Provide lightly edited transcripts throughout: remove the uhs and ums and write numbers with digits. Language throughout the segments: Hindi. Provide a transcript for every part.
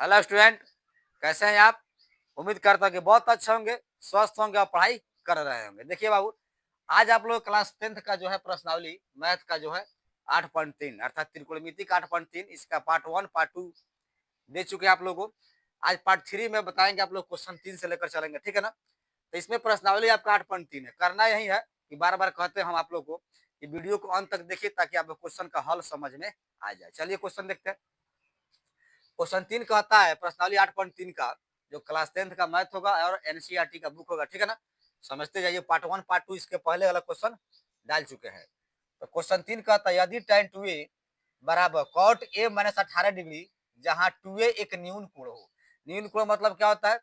हेलो स्टूडेंट, कैसे हैं आप। उम्मीद करता हूँ कि बहुत अच्छे होंगे, स्वस्थ होंगे और पढ़ाई कर रहे होंगे। देखिए बाबू, आज आप लोग क्लास 10th का जो है प्रश्नावली मैथ का जो है 8.3 अर्थात त्रिकोणमिति का 8.3 इसका पार्ट 1 पार्ट 2 दे चुके हैं आप लोगों को। आज पार्ट 3 में बताएंगे आप लोग, क्वेश्चन 3 से लेकर चलेंगे, ठीक है ना। तो इसमें प्रश्नावली आपका 8.3 है। करना यही है कि बार बार कहते हैं हम आप लोग को कि वीडियो को अंत तक देखिए ताकि आपको क्वेश्चन का हल समझ में आ जाए। चलिए क्वेश्चन देखते हैं। क्वेश्चन 3 कहता है प्रश्नावली 8.3 का, जो क्लास 10th का मैथ होगा और एनसीईआरटी का बुक होगा, ठीक है ना। समझते जाइए, पार्ट 1 पार्ट 2 इसके पहले वाला क्वेश्चन डाल चुके हैं। तो क्वेश्चन 3 कहता है यदि tan 2a बराबर cot a माइनस 18 डिग्री, जहां 2a एक न्यून कोण हो। न्यून कोण मतलब क्या होता है,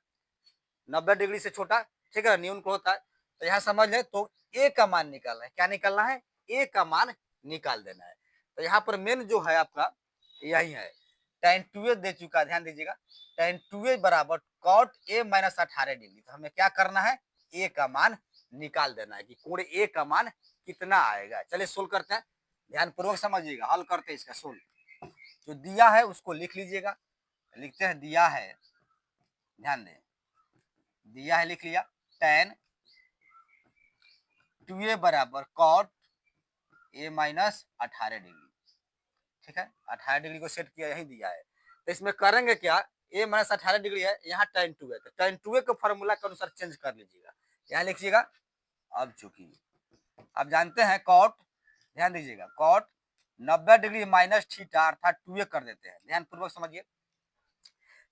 90 डिग्री से छोटा, ठीक है, न्यून कोण होता है। तो यहाँ समझ ले, तो a का मान निकालना है। क्या निकालना है? a का मान निकाल देना है। तो यहाँ पर मेन जो है आपका यही है, tan 2a दे चुका, ध्यान दीजिएगा। tan 2a बराबर cot a माइनस 18 डिग्री। तो हमें क्या करना है, a का मान निकाल देना है कि कोण a का मान कितना आएगा। चलिए सोल्व करते हैं, ध्यान पूर्वक समझिएगा, हल करते हैं इसका सोल्व। जो दिया है उसको लिख लीजिएगा। लिखते हैं, दिया है, ध्यान दें, दिया है लिख लिया, tan 2a बराबर cot a माइनस 18 डिग्री, ठीक है। 18 डिग्री को सेट किया, यही दिया है। तो इसमें करेंगे क्या, a माइनस 18 डिग्री है, यहाँ tan 2 है, तो tan 2 को फॉर्मूला के अनुसार चेंज कर लीजिएगा। यहाँ लिखिएगा, अब चूंकि आप जानते हैं cot, ध्यान दीजिएगा, cot 90 डिग्री माइनस थीटा अर्थात 2a कर देते हैं। ध्यान पूर्वक समझिए,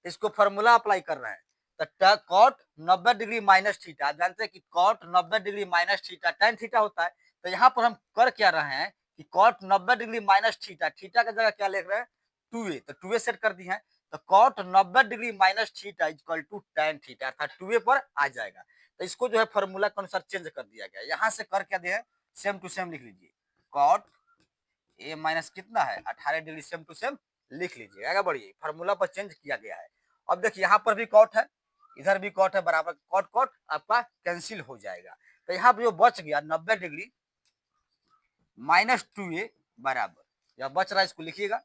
इसको फॉर्मूला अप्लाई कर रहे हैं। तो cot 90 डिग्री माइनस थीटा, आप जानते हैं कि cot 90 degree minus theta tan theta होता है। तो यहाँ पर हम कर क्या रहे हैं कि cot 90 degree minus theta, theta की जगह क्या लिख रहे हैं, 2a, तो 2a सेट कर दी है। तो cot 90 degree minus theta equal to tan theta अर्थात 2a पर आ जाएगा। तो इसको जो है फॉर्मूला के अनुसार चेंज कर दिया गया। यहाँ से कर क्या दिया है, सेम टू सेम लिख लीजिए, cot a माइनस कितना है 18 डिग्री, सेम टू सेम लिख लीजिए। आगे बढ़िए, फॉर्मूला पर चेंज किया गया है। अब देखिए यहाँ पर भी कॉट है, इधर भी कॉट है, बराबर कॉट कॉट आपका कैंसिल हो जाएगा। तो यहाँ पर जो बच गया 90 डिग्री माइनस 2a बराबर, यह बच रहा है इसको लिखिएगा।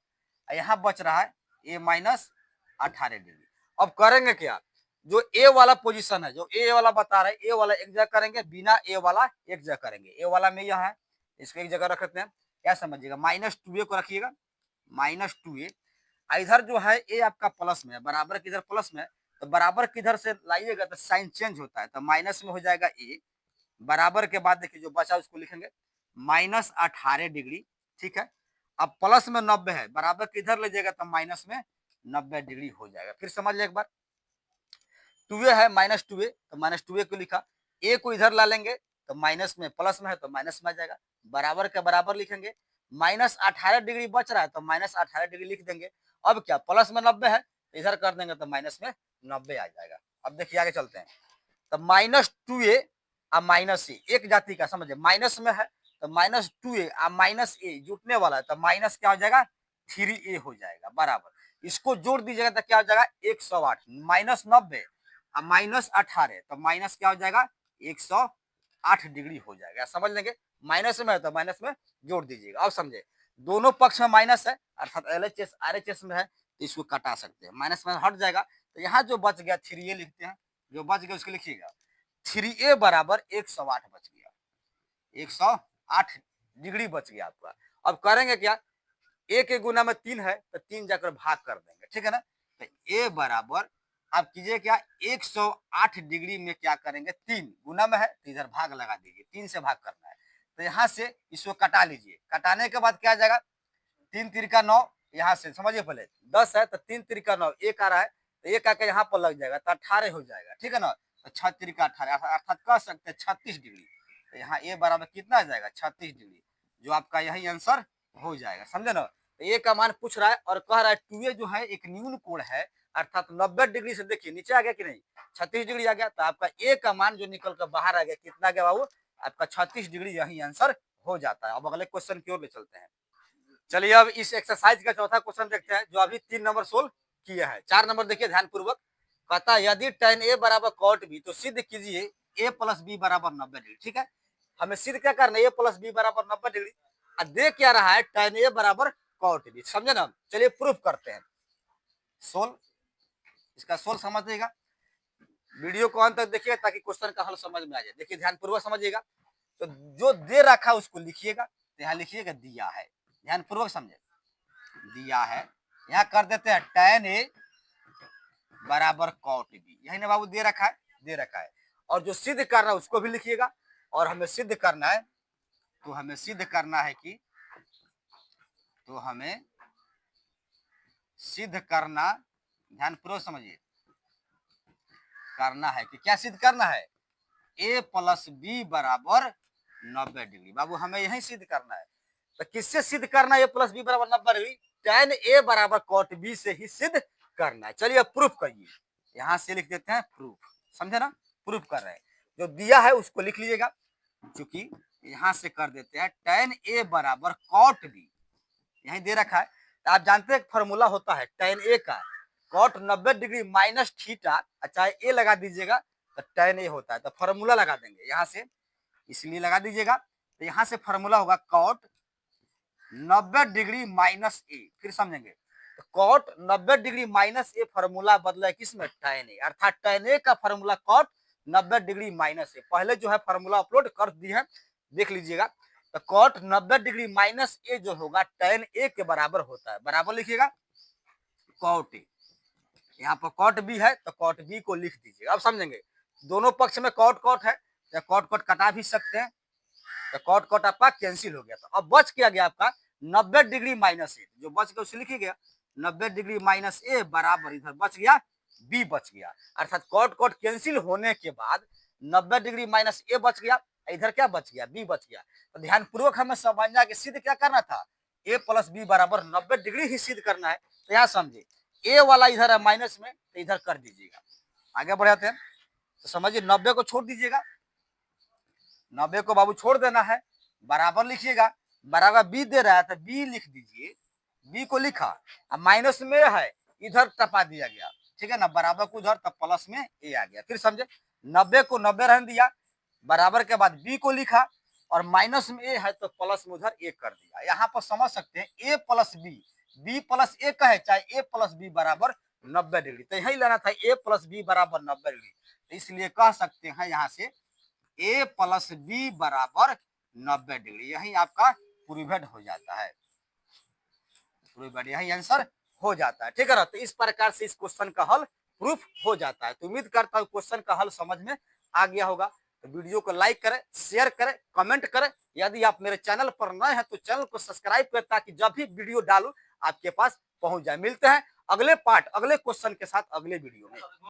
यहाँ बच रहा है a माइनस 18 डिग्री। अब करेंगे क्या, जो a वाला पोजीशन है, जो a वाला बता रहे हैं, a वाला एक जगह करेंगे, बिना a वाला एक जगह करेंगे। a वाला में यह है, इसको एक जगह रख लेते हैं। क्या समझिएगा, माइनस 2a को रखिएगा, माइनस 2a। इधर जो है a आपका प्लस में है, बराबर किधर प्लस में है, तो बराबर किधर से लाइएगा तो साइन चेंज होता है, तो माइनस में हो जाएगा a। बराबर के बाद देखिए जो बचा उसको लिखेंगे माइनस 18 डिग्री, ठीक है। अब प्लस में 90 है, बराबर किधर ले जाएगा तो माइनस में 90 डिग्री हो जाएगा। फिर समझ ले एक बार, 2a है माइनस 2a, तो माइनस 2a को लिखा, a को इधर ला लेंगे तो माइनस में, प्लस में है तो माइनस में आ जाएगा। बराबर के बराबर लिखेंगे, माइनस 18 डिग्री बच रहा है तो माइनस 18 डिग्री लिख देंगे। अब क्या, प्लस में 90 है, इधर कर देंगे तो माइनस में 90 आ जाएगा। अब देखिए आगे चलते हैं, तो माइनस 2a और माइनस ए एक जाति का, समझे, माइनस में है तो माइनस 2a और माइनस ए जुटने वाला है, तो माइनस क्या हो जाएगा 3a हो जाएगा बराबर। इसको जोड़ दीजिएगा तो क्या हो जाएगा 108, माइनस 90 और माइनस 18, तो माइनस क्या हो जाएगा 108 डिग्री हो जाएगा। समझ लेंगे, माइनस में है तो माइनस में जोड़ दीजिएगा। अब समझे, दोनों पक्ष में माइनस है अर्थात LHS RHS में है, तो इसको कटा सकते हैं, माइनस में हट जाएगा। तो यहाँ जो बच गया 3a लिखते हैं, जो बच गया उसको लिखिएगा, 3a बराबर 108 बच गया, 108 डिग्री बच गया आपका। अब करेंगे क्या, a के गुना में 3 है तो 3 जाकर भाग कर देंगे, ठीक है ना। तो a बराबर आप कीजिए क्या, 108 डिग्री में क्या करेंगे, 3 गुना में है तो इधर भाग लगा दीजिए, 3 से भाग करना है। तो यहाँ से इसको कटा लीजिए, कटाने के बाद क्या आ जाएगा, 3 तिरका 9, यहाँ से समझिए पहले 10 है तो 3 तिरका 9, एक आ रहा है तो एक आके यहाँ पर लग जाएगा तो 18 हो जाएगा, ठीक है ना। तो 6 तिरका 18 अर्थात कह सकते हैं 36 डिग्री। तो यहाँ a बराबर कितना आ जाएगा 36 डिग्री, जो आपका यही आंसर हो जाएगा, समझे ना। तो a का मान पूछ रहा है और कह रहा है 2a जो है एक न्यून कोण है अर्थात 90 डिग्री से, देखिए नीचे आ गया कि नहीं, 36 डिग्री आ गया। तो आपका a का मान जो निकल कर बाहर आ गया, कितना गया बाबू, आपका 36 डिग्री यही आंसर हो जाता है। अब अगले क्वेश्चन की ओर ले चलते हैं। चलिए अब इस एक्सरसाइज का चौथा क्वेश्चन देखते हैं, जो अभी 3 नंबर सोल्व किया है। 4 नंबर देखिए ध्यान पूर्वक, कहता है यदि tan a बराबर cot b, तो सिद्ध कीजिए a प्लस बी बराबर 90 डिग्री, ठीक है। हमें सिद्ध क्या करना है, a प्लस बी बराबर 90 डिग्री। दे क्या रहा है tan a बराबर cot b, समझे ना। चलिए प्रूफ करते हैं, सोल्व। इसका सोल्व समझिएगा, वीडियो को अंत तक देखिएगा ताकि क्वेश्चन का हल समझ में आ जाए। देखिए ध्यानपूर्वक समझिएगा, तो जो दे रखा है उसको लिखिएगा, तो यहाँ लिखिएगा दिया है, ध्यानपूर्वक समझे, दिया है। यहाँ कर देते हैं tan A बराबर cot B, यही ना बाबू दे रखा है, दे रखा है। और जो सिद्ध करना है उसको भी लिखिएगा, और हमें सिद्ध करना है, तो हमें सिद्ध करना है कि, तो हमें सिद्ध करना, ध्यानपूर्वक समझिए, करना है कि क्या सिद्ध करना है, a प्लस बी बराबर 90 डिग्री। बाबू हमें यही सिद्ध करना है, तो किससे सिद्ध करना है a प्लस बी बराबर 90 डिग्री, tan A बराबर cot B से ही सिद्ध करना है। चलिए अब प्रूफ करिए, यहां से लिख देते हैं प्रूफ, समझे ना, प्रूफ कर रहे हैं। जो दिया है उसको लिख लीजिएगा, क्योंकि यहां से कर देते हैं tan A बराबर cot B, यही दे रखा है। तो आप जानते हैं फॉर्मूला होता है tan A का cot 90 डिग्री माइनस थीटा, चाहे a लगा दीजिएगा तो tan A होता है, तो फॉर्मूला लगा देंगे यहां से, इसलिए लगा दीजिएगा। तो यहां से फॉर्मूला होगा cot 90 डिग्री माइनस a, फिर समझेंगे, तो cot 90 degree minus a formula बदला है किसमें, tan A, अर्थात tan A का formula cot 90 degree minus a, पहले जो है फॉर्मूला अपलोड कर दी है, देख लीजिएगा। तो cot 90 डिग्री माइनस a जो होगा tan A के बराबर होता है, बराबर लिखिएगा cot A, यहाँ पर cot B है तो cot B को लिख दीजिएगा। अब समझेंगे, दोनों पक्ष में cot cot है, तो cot cot कटा भी सकते हैं, तो cot cot आपका कैंसिल हो गया। तो अब बच क्या गया आपका 90 डिग्री माइनस a, जो बच गया उसे लिखिएगा 90 डिग्री माइनस a बराबर इधर बच गया b बच गया, अर्थात cot cot कैंसिल होने के बाद 90 डिग्री माइनस a बच गया, इधर क्या बच गया, b बच गया। तो ध्यानपूर्वक हमें समझना कि सिद्ध क्या करना था, a प्लस बी बराबर 90 डिग्री ही सिद्ध करना है। तो यहाँ समझे a वाला इधर है माइनस में, तो इधर कर दीजिएगा। आगे बढ़ाते हैं, तो समझिए 90 को छोड़ दीजिएगा, 90 को बाबू छोड़ देना है, बराबर लिखिएगा, बराबर बी दे रहा है तो बी लिख दीजिए, बी को लिखा, अब माइनस में है इधर टपा दिया गया, ठीक है ना, बराबर को उधर तब प्लस में ए आ गया। फिर समझे 90 को 90 रहने दिया, बराबर के बाद बी को लिखा, और माइनस में ए है तो प्लस में उधर ए कर दिया। यहाँ पर समझ सकते हैं ए प्लस बी प्लस ए का है, चाहे ए प्लस बी बराबर 90 डिग्री, तो यही लेना था ए प्लस बी बराबर 90 डिग्री, तो इसलिए कह सकते हैं यहाँ से a प्लस बी बराबर 90 डिग्री, यही आपका प्रूवेड हो जाता है, प्रूवेड यही आंसर हो जाता है, ठीक है ना। तो इस प्रकार से इस क्वेश्चन का हल प्रूफ हो जाता है। तो उम्मीद करता हूँ क्वेश्चन का हल समझ में आ गया होगा। तो वीडियो को लाइक करें, शेयर करें, कमेंट करें। यदि आप मेरे चैनल पर नए हैं तो चैनल को सब्सक्राइब करें, ताकि जब भी वीडियो डालूं आपके पास पहुंच जाए। मिलते हैं अगले पार्ट, अगले क्वेश्चन के साथ अगले वीडियो में।